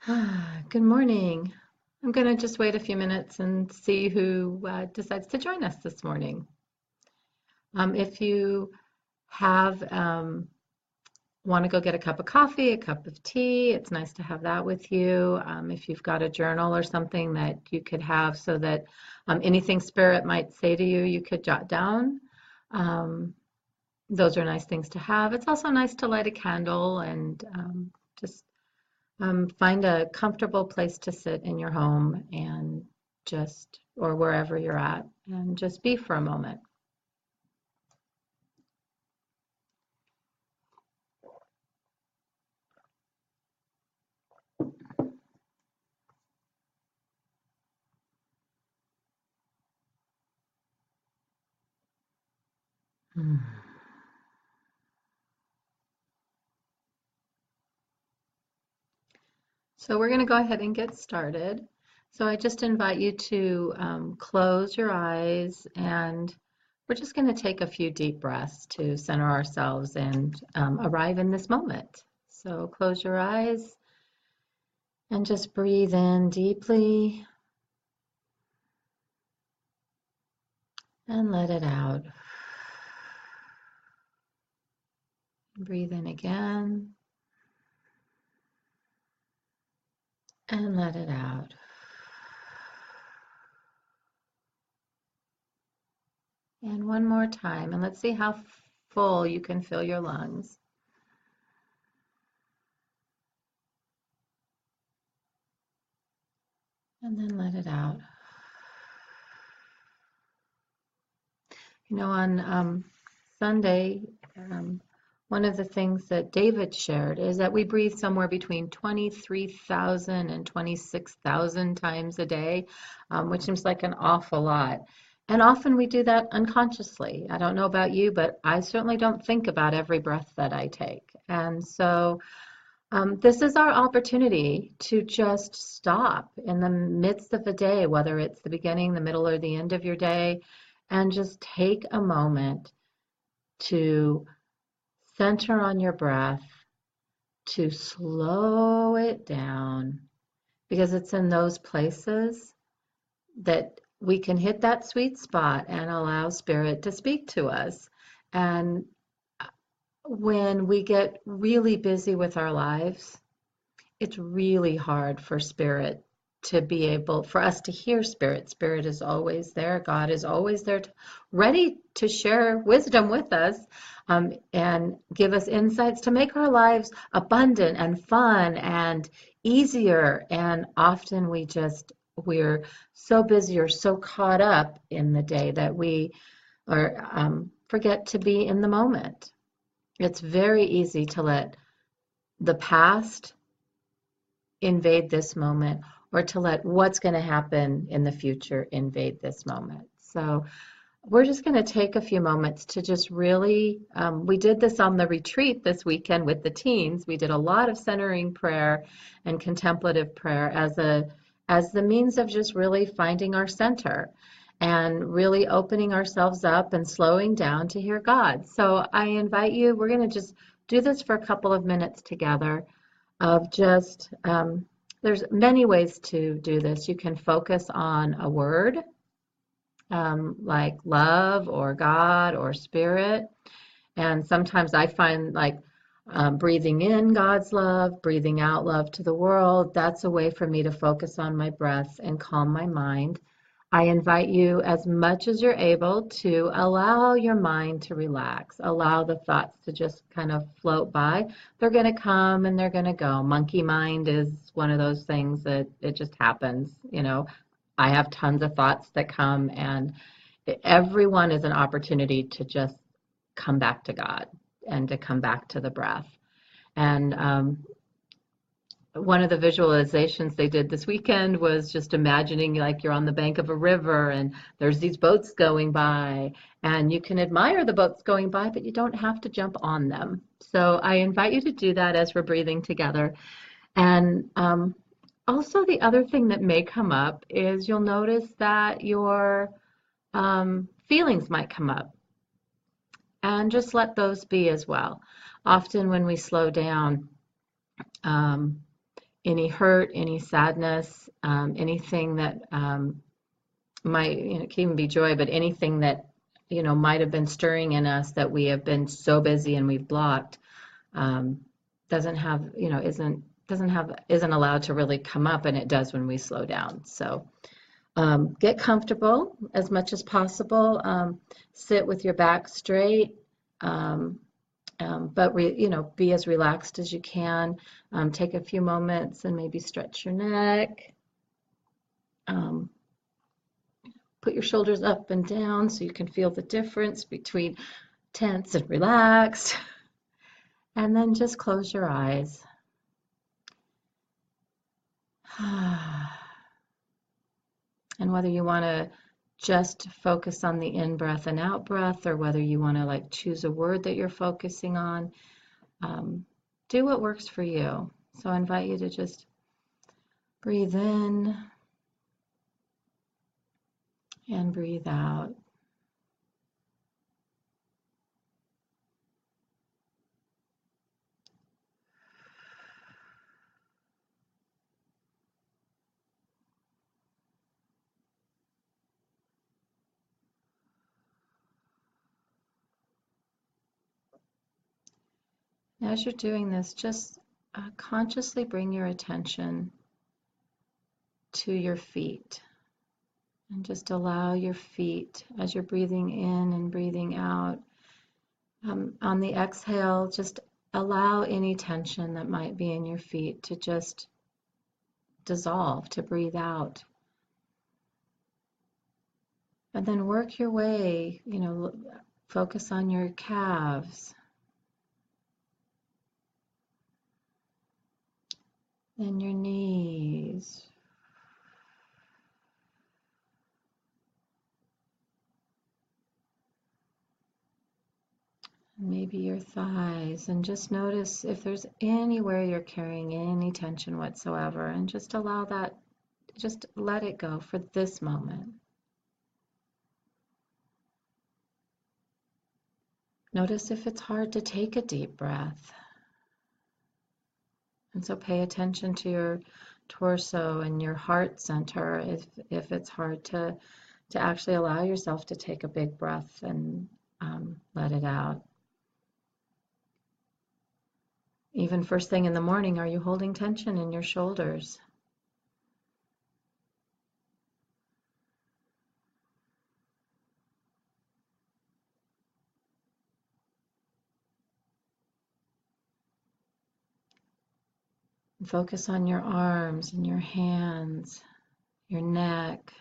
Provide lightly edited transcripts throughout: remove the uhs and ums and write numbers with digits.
Good morning. I'm going to just wait a few minutes and see who decides to join us this morning. If you have want to go get a cup of coffee, a cup of tea, it's nice to have that with you. If you've got a journal or something that you could have so that anything Spirit might say to you, you could jot down. Um, those are nice things to have. It's also nice to light a candle and just find a comfortable place to sit in your home and or wherever you're at, and just be for a moment. Hmm. So we're going to go ahead and get started. So I just invite you to close your eyes, and we're just going to take a few deep breaths to center ourselves and arrive in this moment. So close your eyes and just breathe in deeply and let it out. Breathe in again and let it out. And one more time, and let's see how full you can fill your lungs. And then let it out. You know, on Sunday, one of the things that David shared is that we breathe somewhere between 23,000 and 26,000 times a day, which seems like an awful lot. And often we do that unconsciously. I don't know about you, but I certainly don't think about every breath that I take. And so this is our opportunity to just stop in the midst of a day, whether it's the beginning, the middle, or the end of your day, and just take a moment to center on your breath, to slow it down, because it's in those places that we can hit that sweet spot and allow Spirit to speak to us. And when we get really busy with our lives, it's really hard for Spirit to be able, for us to hear Spirit. Spirit is always there. God is always there, ready to share wisdom with us, and give us insights to make our lives abundant and fun and easier. And often we're so busy or so caught up in the day that we forget to be in the moment. It's very easy to let the past invade this moment, or to let what's going to happen in the future invade this moment. So we're just going to take a few moments to just really, we did this on the retreat this weekend with the teens. We did a lot of centering prayer and contemplative prayer as the means of just really finding our center and really opening ourselves up and slowing down to hear God. So I invite you, we're going to just do this for a couple of minutes together of just, there's many ways to do this. You can focus on a word, like love or God or Spirit. And sometimes I find like breathing in God's love, breathing out love to the world, that's a way for me to focus on my breath and calm my mind. I invite you, as much as you're able, to allow your mind to relax, allow the thoughts to just kind of float by. They're going to come and they're going to go. Monkey mind is one of those things that it just happens. You know, I have tons of thoughts that come, and everyone is an opportunity to just come back to God and to come back to the breath. And one of the visualizations they did this weekend was just imagining like you're on the bank of a river and there's these boats going by, and you can admire the boats going by, but you don't have to jump on them. So I invite you to do that as we're breathing together. And also the other thing that may come up is you'll notice that your feelings might come up, and just let those be as well. Often when we slow down, um, any hurt, any sadness, anything that might, it can even be joy, but anything that, might have been stirring in us that we have been so busy and we've blocked, um, doesn't have, isn't allowed to really come up, and it does when we slow down. So get comfortable as much as possible. Sit with your back straight. Um, but be as relaxed as you can. Take a few moments and maybe stretch your neck. Um, put your shoulders up and down so you can feel the difference between tense and relaxed. And then just close your eyes. And whether you want to just focus on the in-breath and out-breath, or whether you want to like choose a word that you're focusing on, do what works for you. So I invite you to just breathe in and breathe out. As you're doing this, just consciously bring your attention to your feet, and just allow your feet, as you're breathing in and breathing out, on the exhale, just allow any tension that might be in your feet to just dissolve, to breathe out. And then work your way, focus on your calves, then your knees, maybe your thighs, and just notice if there's anywhere you're carrying any tension whatsoever, and just allow that, just let it go for this moment. Notice if it's hard to take a deep breath. And so pay attention to your torso and your heart center if it's hard to actually allow yourself to take a big breath and let it out. Even first thing in the morning, are you holding tension in your shoulders? Focus on your arms and your hands, your neck,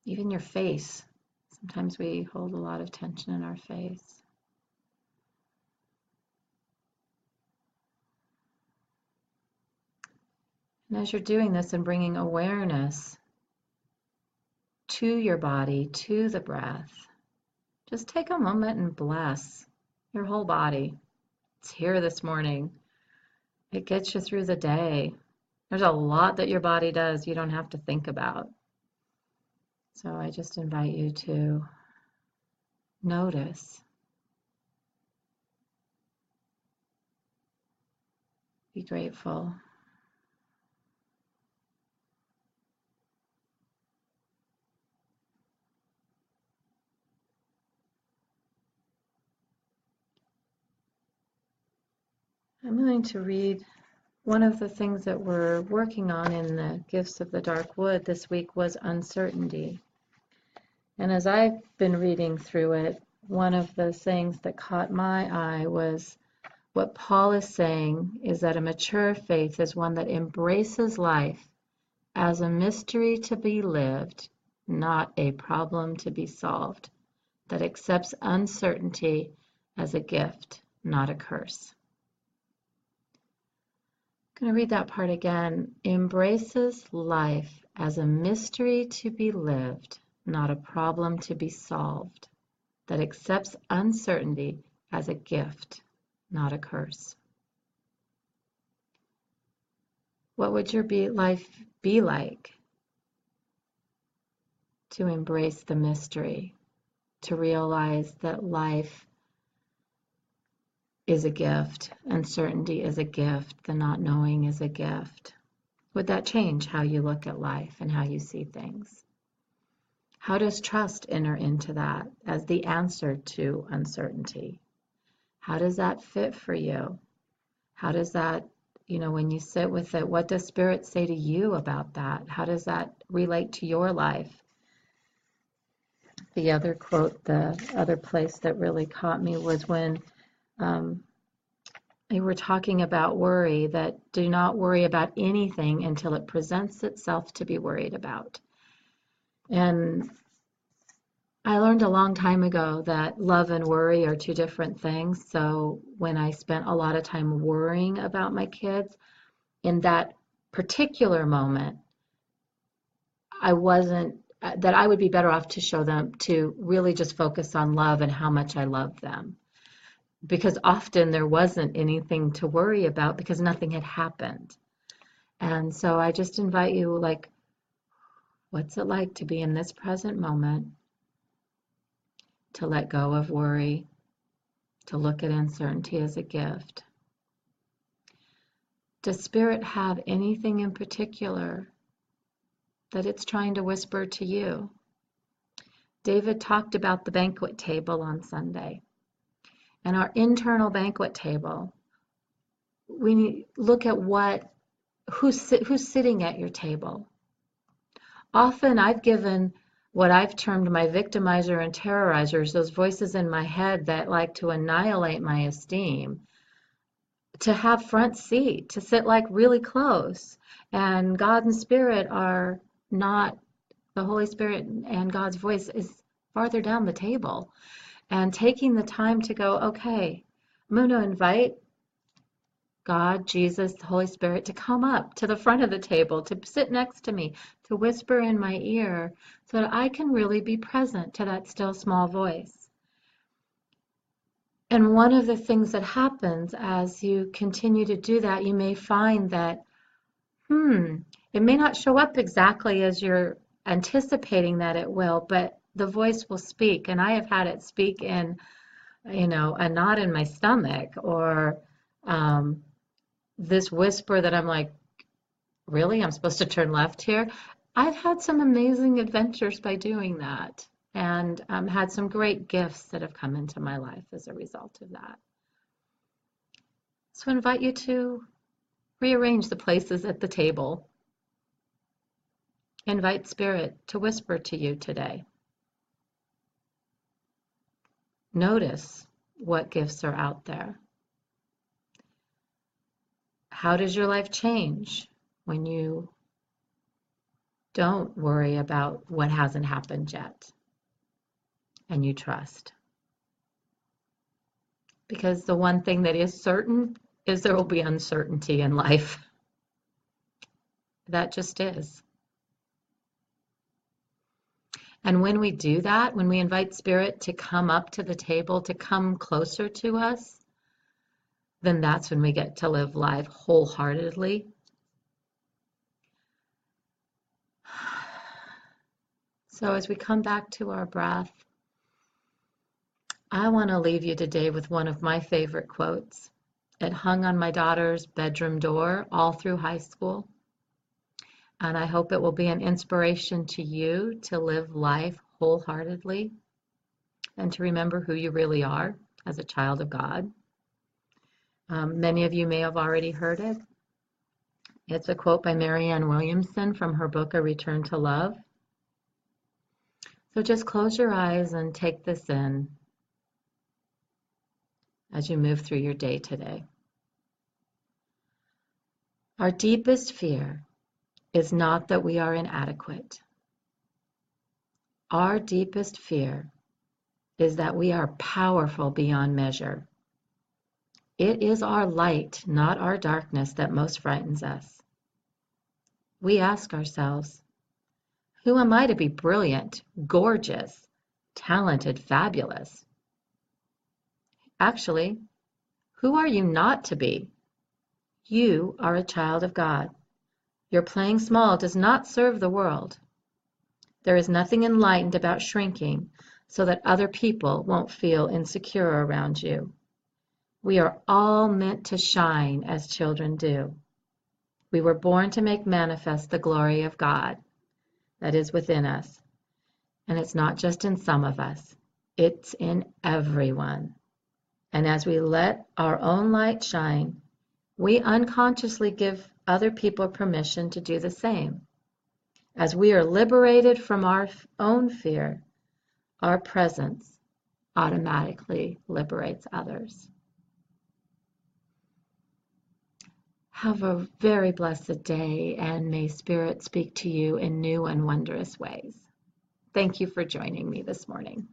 even your face. Sometimes we hold a lot of tension in our face. And as you're doing this and bringing awareness to your body, to the breath, just take a moment and bless your whole body. It's here this morning. It gets you through the day. There's a lot that your body does you don't have to think about. So I just invite you to notice. Be grateful. I'm going to read one of the things that we're working on in the Gifts of the Dark Wood this week was uncertainty. And as I've been reading through it, one of the things that caught my eye was what Paul is saying is that a mature faith is one that embraces life as a mystery to be lived, not a problem to be solved, that accepts uncertainty as a gift, not a curse. I'm going to read that part again. Embraces life as a mystery to be lived, not a problem to be solved, that accepts uncertainty as a gift, not a curse. What would your life be like to embrace the mystery, to realize that life is a gift. Uncertainty is a gift. The not knowing is a gift. Would that change how you look at life and how you see things? How does trust enter into that as the answer to uncertainty? How does that fit for you? How does that, when you sit with it, what does Spirit say to you about that? How does that relate to your life? The other quote, the other place that really caught me was when they were talking about worry, that do not worry about anything until it presents itself to be worried about. And I learned a long time ago that love and worry are two different things. So when I spent a lot of time worrying about my kids, in that particular moment, I would be better off to show them to really just focus on love and how much I love them. Because often there wasn't anything to worry about because nothing had happened. And so I just invite you, like, what's it like to be in this present moment? To let go of worry, to look at uncertainty as a gift. Does Spirit have anything in particular that it's trying to whisper to you? David talked about the banquet table on Sunday. And our internal banquet table, we look at who's sitting at your table. Often I've given what I've termed my victimizer and terrorizers, those voices in my head that like to annihilate my esteem, to have front seat, to sit like really close. And God and Spirit are not, the Holy Spirit and God's voice is farther down the table. And taking the time to go, okay, I'm going to invite God, Jesus, the Holy Spirit to come up to the front of the table, to sit next to me, to whisper in my ear so that I can really be present to that still small voice. And one of the things that happens as you continue to do that, you may find that, it may not show up exactly as you're anticipating that it will, but the voice will speak. And I have had it speak in, a knot in my stomach, or this whisper that I'm like, really? I'm supposed to turn left here? I've had some amazing adventures by doing that, and had some great gifts that have come into my life as a result of that. So I invite you to rearrange the places at the table. Invite Spirit to whisper to you today. Notice what gifts are out there. How does your life change when you don't worry about what hasn't happened yet and you trust? Because the one thing that is certain is there will be uncertainty in life. That just is. And when we do that, when we invite Spirit to come up to the table, to come closer to us, then that's when we get to live life wholeheartedly. So as we come back to our breath, I want to leave you today with one of my favorite quotes. It hung on my daughter's bedroom door all through high school. And I hope it will be an inspiration to you to live life wholeheartedly and to remember who you really are as a child of God. Many of you may have already heard it. It's a quote by Marianne Williamson from her book, A Return to Love. So just close your eyes and take this in as you move through your day today. Our deepest fear is not that we are inadequate. Our deepest fear is that we are powerful beyond measure. It is our light, not our darkness, that most frightens us. We ask ourselves, who am I to be brilliant, gorgeous, talented, fabulous? Actually, who are you not to be? You are a child of God. Your playing small does not serve the world. There is nothing enlightened about shrinking so that other people won't feel insecure around you. We are all meant to shine as children do. We were born to make manifest the glory of God that is within us. And it's not just in some of us, it's in everyone. And as we let our own light shine, we unconsciously give other people permission to do the same. As we are liberated from our own fear, our presence automatically liberates others. Have a very blessed day, and may Spirit speak to you in new and wondrous ways. Thank you for joining me this morning.